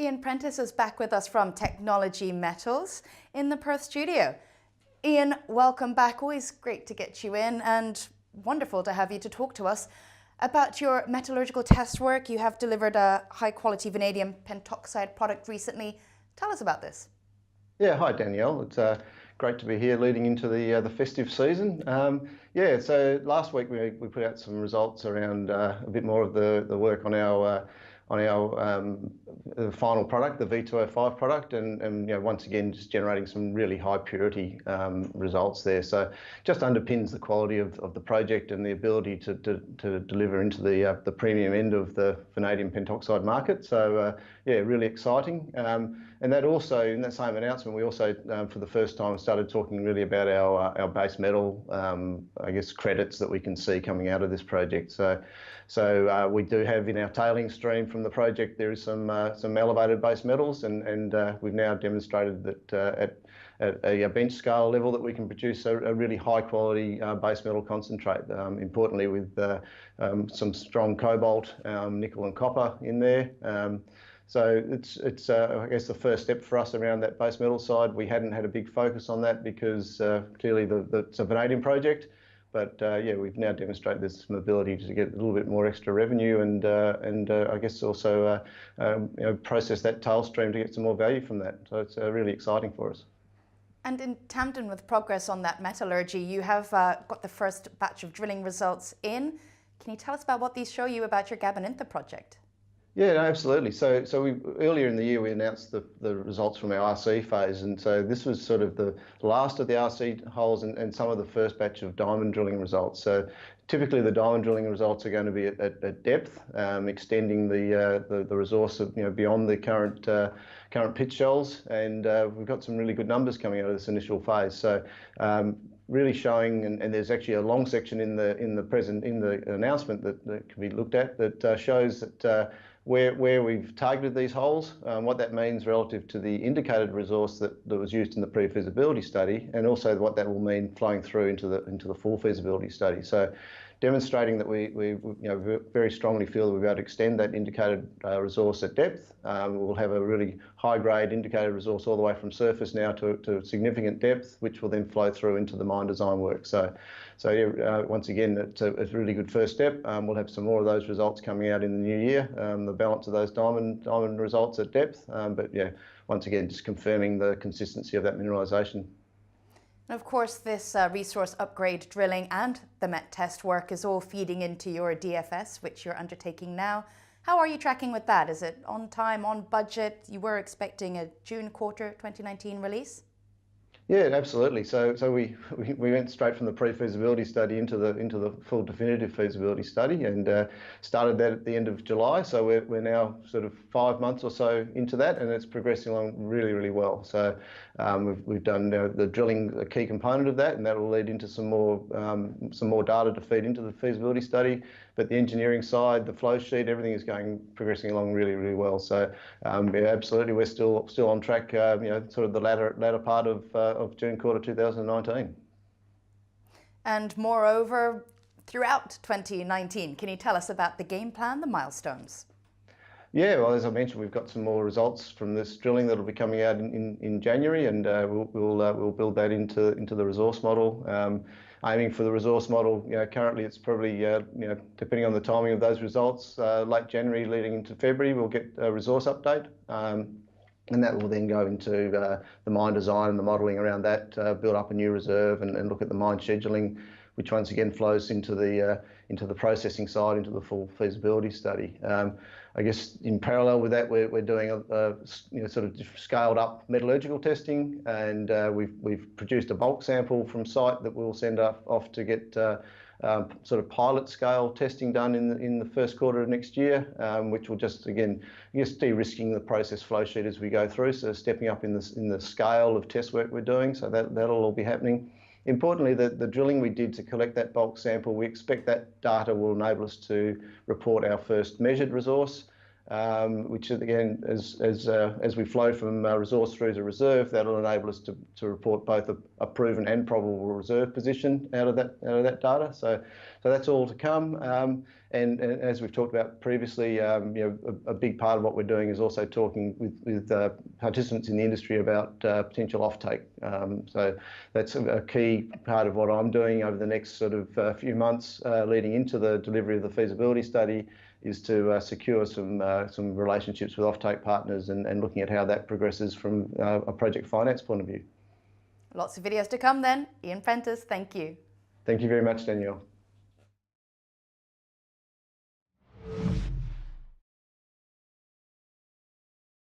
Ian Prentice is back with us from Technology Metals in the Perth studio. Ian, welcome back. Always great to get you in and wonderful to have you to talk to us about your metallurgical test work. You have delivered a high-quality vanadium pentoxide product recently. Tell us about this. Yeah, hi Danielle. It's great to be here leading into the festive season. So last week we put out some results around a bit more of the work on our final product, the V205 product, and once again just generating some really high purity results there. So just underpins the quality of the project and the ability to deliver into the premium end of the vanadium pentoxide market. So really exciting. And that also, in that same announcement, we also for the first time started talking really about our base metal credits that we can see coming out of this project. So we do have in our tailing stream from the project there is some elevated base metals, and we've now demonstrated that at a bench scale level that we can produce a really high quality base metal concentrate. Importantly, with some strong cobalt, nickel, and copper in there. So it's I guess the first step for us around that base metal side. We hadn't had a big focus on that because clearly it's a vanadium project. But we've now demonstrated there's some ability to get a little bit more extra revenue and I guess also process that tail stream to get some more value from that. So it's really exciting for us. And in tandem with progress on that metallurgy, you have got the first batch of drilling results in. Can you tell us about what these show you about your Gabanintha project? Yeah, no, absolutely. So earlier in the year we announced the results from our RC phase, and so this was sort of the last of the RC holes and some of the first batch of diamond drilling results. So typically the diamond drilling results are going to be at depth, extending the resource beyond the current pit shells, and we've got some really good numbers coming out of this initial phase. So really showing, and there's actually a long section in the announcement that can be looked at that shows that where we've targeted these holes, what that means relative to the indicated resource that was used in the pre-feasibility study, and also what that will mean flowing through into the full feasibility study. So demonstrating that we very strongly feel that we'll be able to extend that indicated resource at depth. We'll have a really high-grade indicated resource all the way from surface now to significant depth, which will then flow through into the mine design work. So once again, it's a really good first step. We'll have some more of those results coming out in the new year, the balance of those diamond results at depth. Once again, just confirming the consistency of that mineralisation. And of course, this resource upgrade drilling and the MET test work is all feeding into your DFS, which you're undertaking now. How are you tracking with that? Is it on time, on budget? You were expecting a June quarter 2019 release? Yeah, absolutely. So we went straight from the pre-feasibility study into the full definitive feasibility study, and started that at the end of July. So we're now sort of 5 months or so into that, and it's progressing along really, really well. So we've done the drilling, a key component of that, and that will lead into some more data to feed into the feasibility study. But the engineering side, the flow sheet, everything is progressing along really, really well. So absolutely, we're still on track. Sort of the latter part of June quarter 2019. And moreover, throughout 2019, can you tell us about the game plan, the milestones? Yeah, well, as I mentioned, we've got some more results from this drilling that'll be coming out in January, and we'll build that into the resource model. Aiming for the resource model, currently it's probably depending on the timing of those results, late January leading into February, we'll get a resource update. And that will then go into the mine design and the modelling around that, build up a new reserve and look at the mine scheduling, which once again flows into the processing side, into the full feasibility study. I guess in parallel with that, we're doing a sort of scaled up metallurgical testing, and we've produced a bulk sample from site that we'll send off to get sort of pilot scale testing done in the first quarter of next year, which will just again, I guess, de-risking the process flow sheet as we go through. So stepping up in the scale of test work we're doing. So that'll all be happening. Importantly, the drilling we did to collect that bulk sample, we expect that data will enable us to report our first measured resource which again, as we flow from resource through to reserve, that'll enable us to report both a proven and probable reserve position out of that data. So that's all to come. And as we've talked about previously, a big part of what we're doing is also talking with participants in the industry about potential offtake. So that's a key part of what I'm doing over the next sort of few months leading into the delivery of the feasibility study, is to secure some relationships with offtake partners and looking at how that progresses from a project finance point of view. Lots of videos to come then. Ian Prentice, thank you. Thank you very much, Danielle.